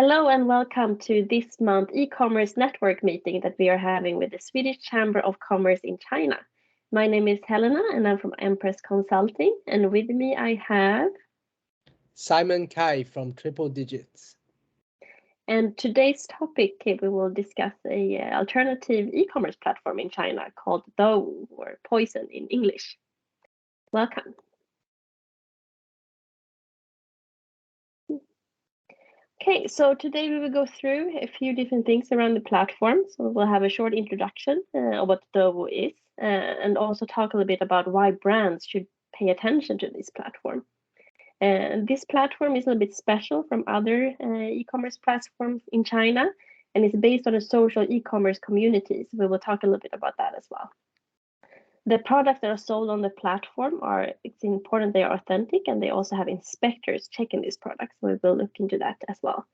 Hello and welcome to this month's e-commerce network meeting that we are having with the Swedish Chamber of Commerce in China. My name is Helena and I'm from Empress Consulting, and with me I have Simon Kai from Triple Digits. And today's topic, we will discuss a alternative e-commerce platform in China called Dewu, or Poizon in English. Welcome. Okay, so today we will go through a few different things around the platform. So we'll have a short introduction of what Dewu is, and also talk a little bit about why brands should pay attention to this platform. And this platform is a little bit special from other e-commerce platforms in China, and it's based on a social e-commerce community. So we will talk a little bit about that as well. The products that are sold on the platform it's important they are authentic, and they also have inspectors checking these products. So we will look into that as well.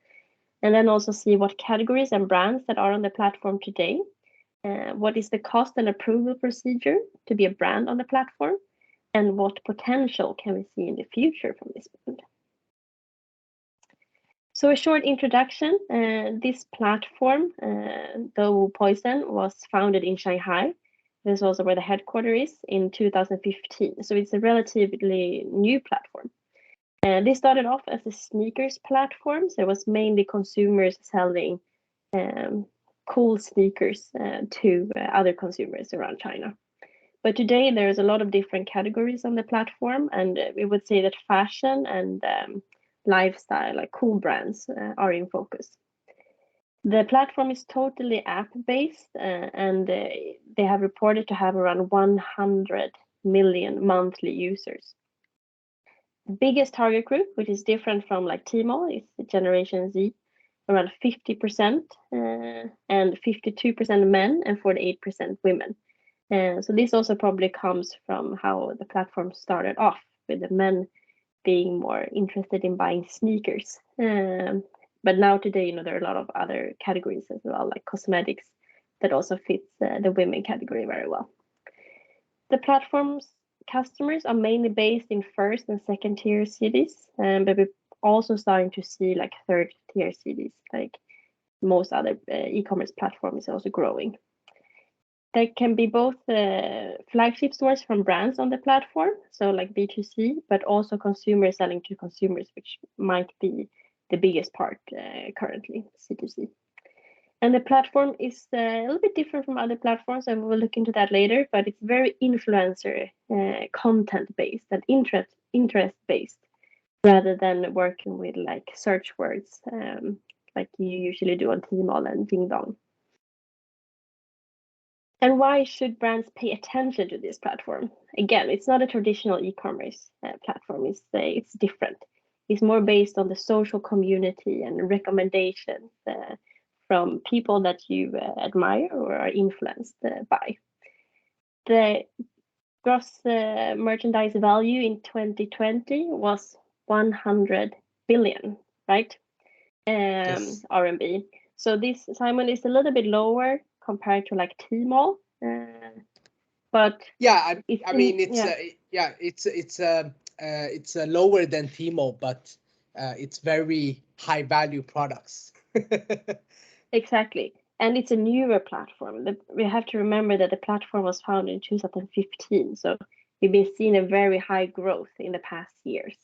And then also see what categories and brands that are on the platform today. What is the cost and approval procedure to be a brand on the platform? And what potential can we see in the future from this brand? So a short introduction. This platform, Dewu Poizon, was founded in Shanghai. This is also where the headquarters is, in 2015. So it's a relatively new platform. This started off as a sneakers platform. So it was mainly consumers selling cool sneakers to other consumers around China. But today there's a lot of different categories on the platform, and we would say that fashion and lifestyle, like cool brands, are in focus. The platform is totally app-based, and they have reported to have around 100 million monthly users. The biggest target group, which is different from like Tmall, is the Generation Z, around 50%, and 52% men and 48% women. So this also probably comes from how the platform started off, with the men being more interested in buying sneakers. But now today, there are a lot of other categories as well, like cosmetics, that also fits the women category very well. The platform's customers are mainly based in first and second tier cities, but we're also starting to see like third tier cities, like most other e-commerce platforms, also growing. There can be both flagship stores from brands on the platform, so like B2C, but also consumers selling to consumers, which might be the biggest part currently, C2C. And the platform is a little bit different from other platforms, and we'll look into that later, but it's very influencer content-based and interest-based, rather than working with like search words like you usually do on Tmall and Ding Dong. And why should brands pay attention to this platform? Again, it's not a traditional e-commerce platform. It's different. It's more based on the social community and recommendations from people that you admire or are influenced by. The gross merchandise value in 2020 was 100 billion, right? Yes. RMB. So this, Simon, is a little bit lower compared to like Tmall, but yeah, it's lower than Tmall, but it's very high value products. Exactly, and it's a newer platform. We have to remember that the platform was founded in 2015, so we've been seeing a very high growth in the past years.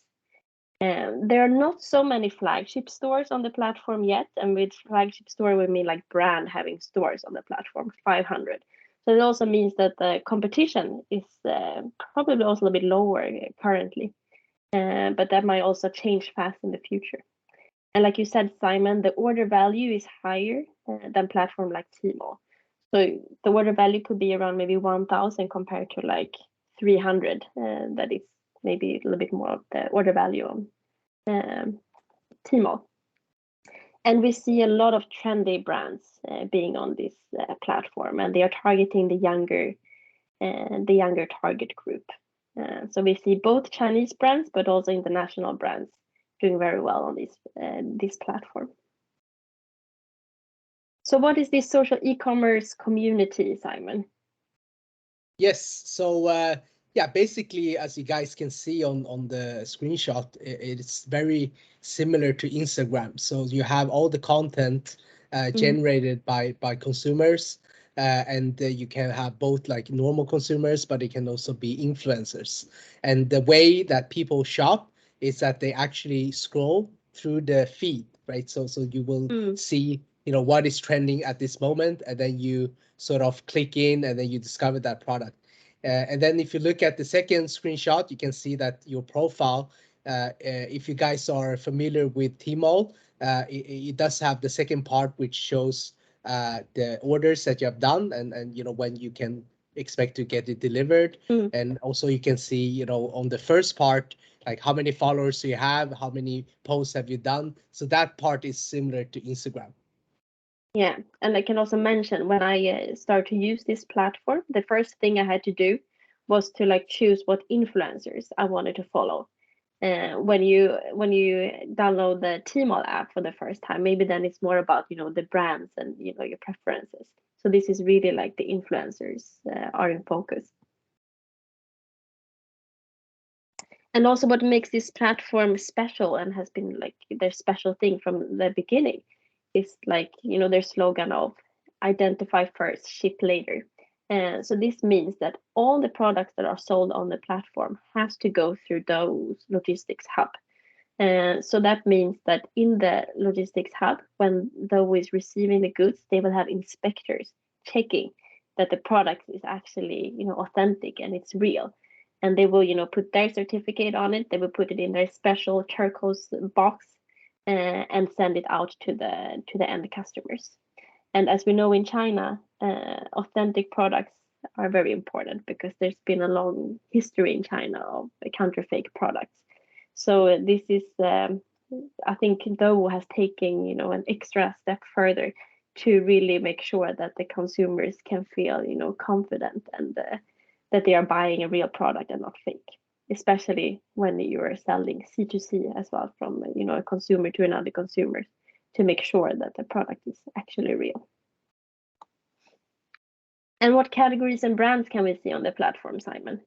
There are not so many flagship stores on the platform yet, and with flagship store we mean like brand having stores on the platform, 500. So it also means that the competition is probably also a bit lower currently, but that might also change fast in the future. And like you said, Simon, the order value is higher than platform like Tmall. So the order value could be around maybe 1,000 compared to like 300. That is maybe a little bit more of the order value on Tmall. And we see a lot of trendy brands being on this platform, and they are targeting the younger target group. So we see both Chinese brands, but also international brands doing very well on this platform. So what is this social e-commerce community, Simon? Yes, so Yeah, basically, as you guys can see on the screenshot, it's very similar to Instagram. So you have all the content generated by consumers, and you can have both like normal consumers, but it can also be influencers. And the way that people shop is that they actually scroll through the feed, right? So you will see, what is trending at this moment, and then you sort of click in, and then you discover that product. And then if you look at the second screenshot, you can see that your profile, if you guys are familiar with Tmall, it does have the second part, which shows the orders that you have done, and when you can expect to get it delivered. And also you can see, on the first part, like how many followers do you have, how many posts have you done. So that part is similar to Instagram. Yeah, and I can also mention when I started to use this platform, the first thing I had to do was to like choose what influencers I wanted to follow. When you download the Tmall app for the first time, maybe then it's more about the brands and your preferences. So this is really like the influencers are in focus. And also what makes this platform special and has been like their special thing from the beginning is like their slogan of identify first, ship later. And so this means that all the products that are sold on the platform has to go through those logistics hub. And so that means that in the logistics hub, when Dewu is receiving the goods, they will have inspectors checking that the product is actually authentic and it's real, and they will put their certificate on it. They will put it in their special turquoise box and send it out to the end customers. And as we know in China, authentic products are very important because there's been a long history in China of counterfeit products. So this is, I think, Dow has taken an extra step further to really make sure that the consumers can feel confident and that they are buying a real product and not fake, especially when you are selling C2C as well, from a consumer to another consumer, to make sure that the product is actually real. And what categories and brands can we see on the platform, Simon?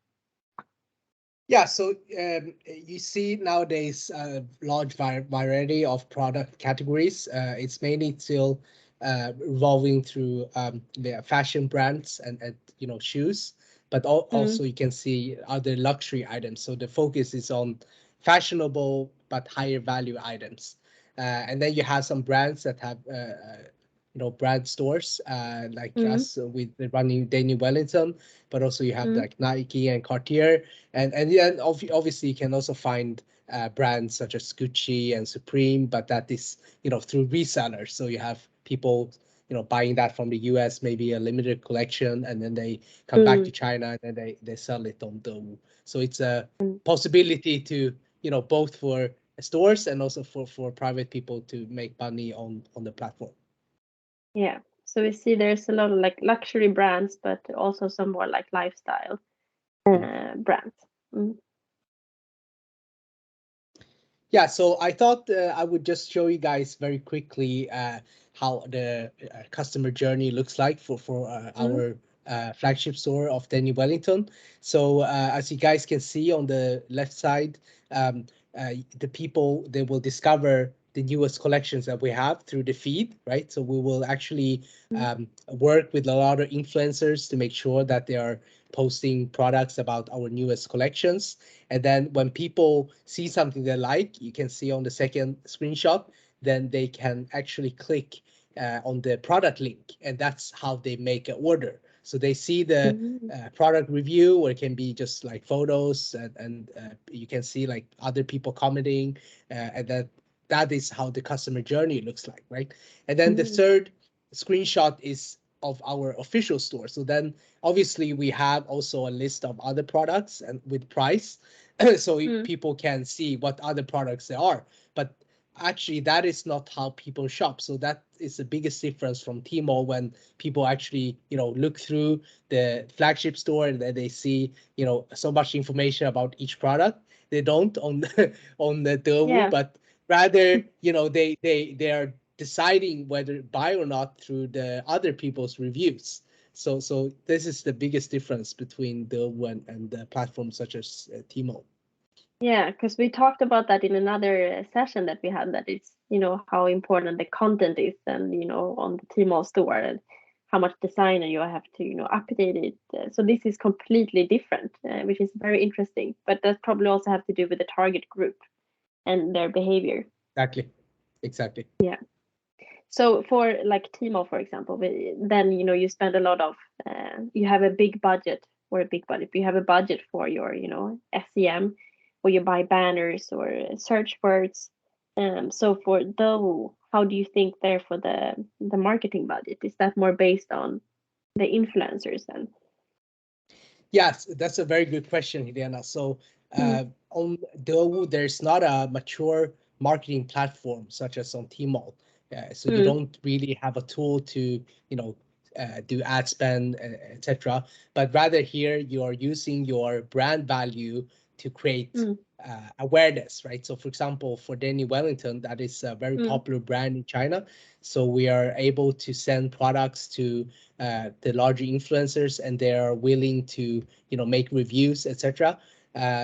Yeah, so you see nowadays a large variety of product categories. It's mainly still revolving through the fashion brands and shoes, but also you can see other luxury items. So the focus is on fashionable but higher value items. And then you have some brands that have brand stores like us with running Daniel Wellington, but also you have like Nike and Cartier, and then obviously you can also find brands such as Gucci and Supreme, but that is through resellers. So you have people buying that from the US, maybe a limited collection, and then they come back to China and then they sell it on Dewu. So it's a possibility to both for stores and also for private people to make money on the platform. Yeah, so we see there's a lot of like luxury brands, but also some more like lifestyle brands. Yeah, so I thought I would just show you guys very quickly how the customer journey looks like for our flagship store of Daniel Wellington. So as you guys can see on the left side, the people, they will discover the newest collections that we have through the feed, right? So we will actually work with a lot of influencers to make sure that they are posting products about our newest collections. And then when people see something they like, you can see on the second screenshot, then they can actually click on the product link, and that's how they make an order. So they see the product review, or it can be just like photos, and you can see like other people commenting, and that is how the customer journey looks like, right? And then the third screenshot is of our official store. So then obviously we have also a list of other products and with price, so people can see what other products there are. But actually that is not how people shop. So that is the biggest difference from Tmall, when people actually look through the flagship store and then they see so much information about each product. They don't on on the Dewu, but rather they are deciding whether buy or not through the other people's reviews. So this is the biggest difference between Dewu and the platforms such as Tmall. Yeah, because we talked about that in another session that we had, that it's, how important the content is, and, on the Tmall store, and how much designer you have to, update it. So this is completely different, which is very interesting. But that probably also have to do with the target group and their behavior. Exactly. Yeah. So for like Tmall, for example, then, you spend a lot of, you have a big budget, you have a budget for your, SEM, or you buy banners or search words. So for Dewu, how do you think there for the marketing budget? Is that more based on the influencers then? Yes, that's a very good question, Helena. So on Dewu, there's not a mature marketing platform such as on Tmall. So you don't really have a tool to, do ad spend, etc. But rather here you are using your brand value to create awareness, right? So for example, for Denny Wellington, that is a very popular brand in China. So we are able to send products to the larger influencers, and they are willing to, make reviews, etc.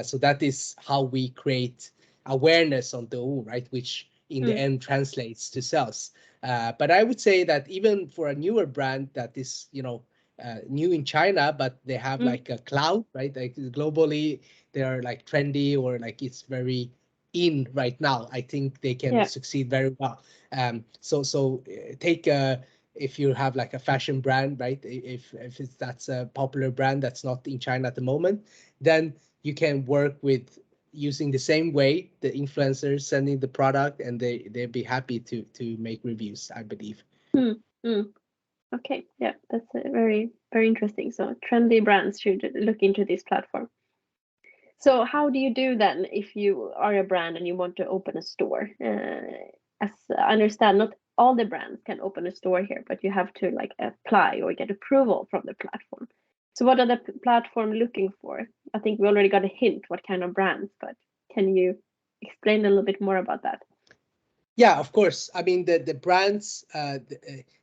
So that is how we create awareness on Dewu, right? Which in the end translates to sales. But I would say that even for a newer brand that is, new in China, but they have like a cloud, right? Like globally, they are like trendy, or like it's very in right now. I think they can succeed very well. So take if you have like a fashion brand, right? If that's a popular brand that's not in China at the moment, then you can work with using the same way, the influencers sending the product, and they'd be happy to make reviews, I believe. Okay, yeah, that's very, very interesting. So trendy brands should look into this platform. So how do you do then if you are a brand and you want to open a store? As I understand, not all the brands can open a store here, but you have to like apply or get approval from the platform. So what are the platform looking for? I think we already got a hint what kind of brands, but can you explain a little bit more about that? Yeah, of course. I mean, the brands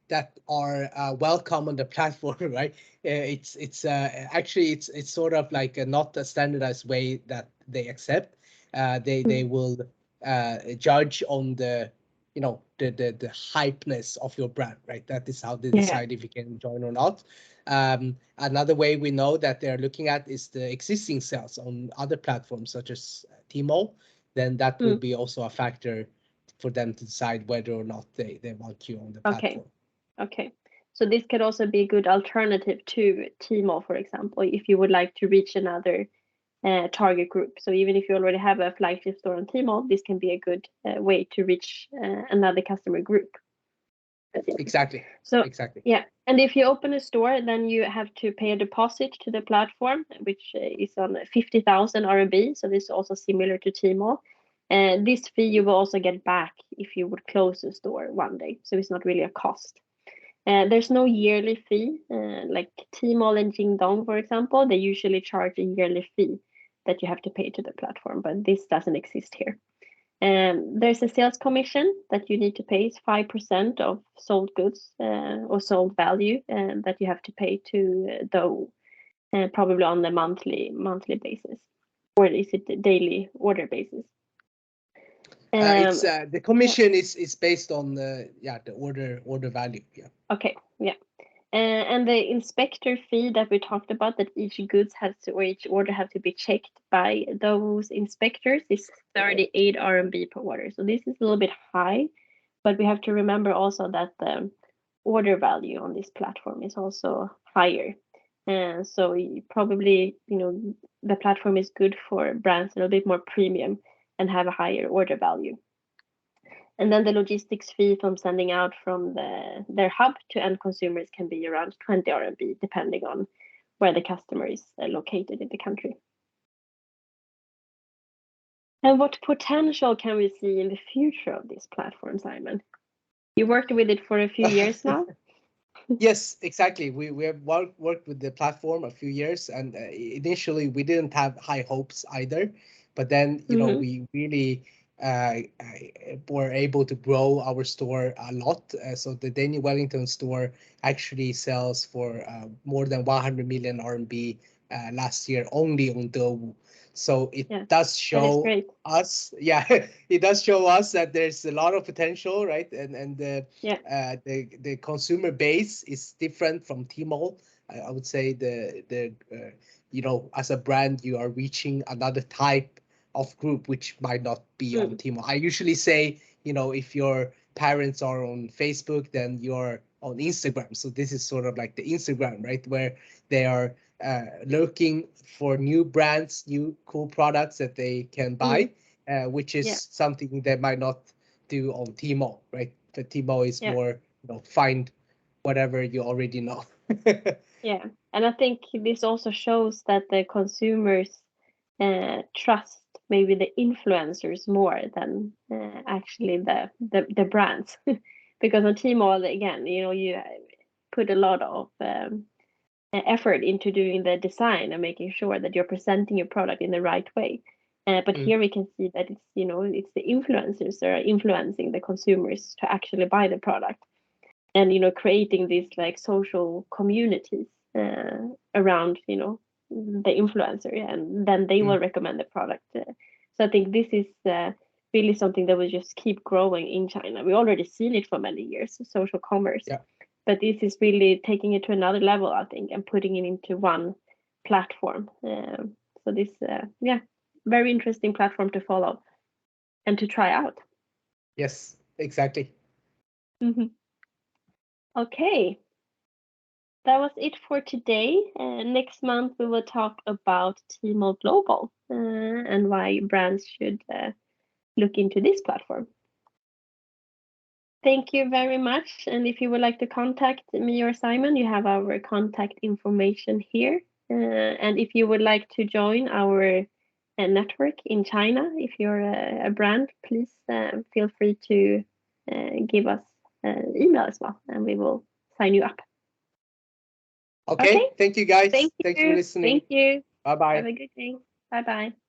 that are welcome on the platform, right? It's actually it's sort of like not a standardized way that they accept. They will judge on the, the hypeness of your brand, right? That is how they decide if you can join or not. Another way we know that they're looking at is the existing sales on other platforms such as Tmall. Then that would be also a factor for them to decide whether or not they want you on the platform. Okay. So this could also be a good alternative to Tmall, for example, if you would like to reach another target group. So even if you already have a flagship store on Tmall, this can be a good way to reach another customer group. Exactly. So exactly. Yeah, and if you open a store, then you have to pay a deposit to the platform, which is on 50,000 RMB. So this is also similar to Tmall. This fee you will also get back if you would close the store one day. So it's not really a cost. There's no yearly fee, like Tmall and Jingdong, for example. They usually charge a yearly fee that you have to pay to the platform, but this doesn't exist here. There's a sales commission that you need to pay. It's 5% of sold goods or sold value that you have to pay to Dewu, probably on the monthly basis, or is it the daily order basis? It's the commission is based on the order value. Yeah. Okay. Yeah. And the inspector fee that we talked about, that each goods has to, or each order has to be checked by those inspectors, is 38 RMB per order. So this is a little bit high, but we have to remember also that the order value on this platform is also higher. And so probably, the platform is good for brands a little bit more premium and have a higher order value. And then the logistics fee from sending out from their hub to end consumers can be around 20 RMB, depending on where the customer is located in the country. And what potential can we see in the future of this platform, Simon? You worked with it for a few years now. Yes, exactly. We have worked with the platform a few years, and initially we didn't have high hopes either. But then, we really were able to grow our store a lot. So the Daniel Wellington store actually sells for more than 100 million RMB last year only on Dewu. So it Yeah, does that is show great. us, yeah, it does show us that there's a lot of potential, right? And Yeah. the consumer base is different from Tmall. I would say you know, as a brand, you are reaching another type of group which might not be on Mm. Tmall. I usually say, you know, if your parents are on Facebook, then you're on Instagram. So this is sort of like the Instagram, right, where they are looking for new brands, new cool products that they can Mm. buy, which is Yeah. something they might not do on Tmall, right? The Tmall is Yeah. more, you know, find whatever you already know. Yeah. And I think this also shows that the consumers trust maybe the influencers more than actually the brands. Because on Tmall, again, you know, you put a lot of effort into doing the design and making sure that you're presenting your product in the right way. But Mm, here we can see that it's, you know, it's the influencers that are influencing the consumers to actually buy the product, and you know, creating these like social communities around, you know, the influencer, and then they will mm, recommend the product. So I think this is really something that will just keep growing in China. We already seen it for many years, social commerce, yeah. but this is really taking it to another level, I think, and putting it into one platform. So this, yeah, very interesting platform to follow and to try out. Yes, exactly. Mhm. Okay, that was it for today. Next month, we will talk about Tmall Global and why brands should look into this platform. Thank you very much. And if you would like to contact me or Simon, you have our contact information here. And if you would like to join our network in China, if you're a brand, please feel free to give us an email as well, and we will sign you up. Okay, Okay. Thank you, guys. thank Thanks for you. listening. Thank you. Bye Have bye. a good day. Bye bye.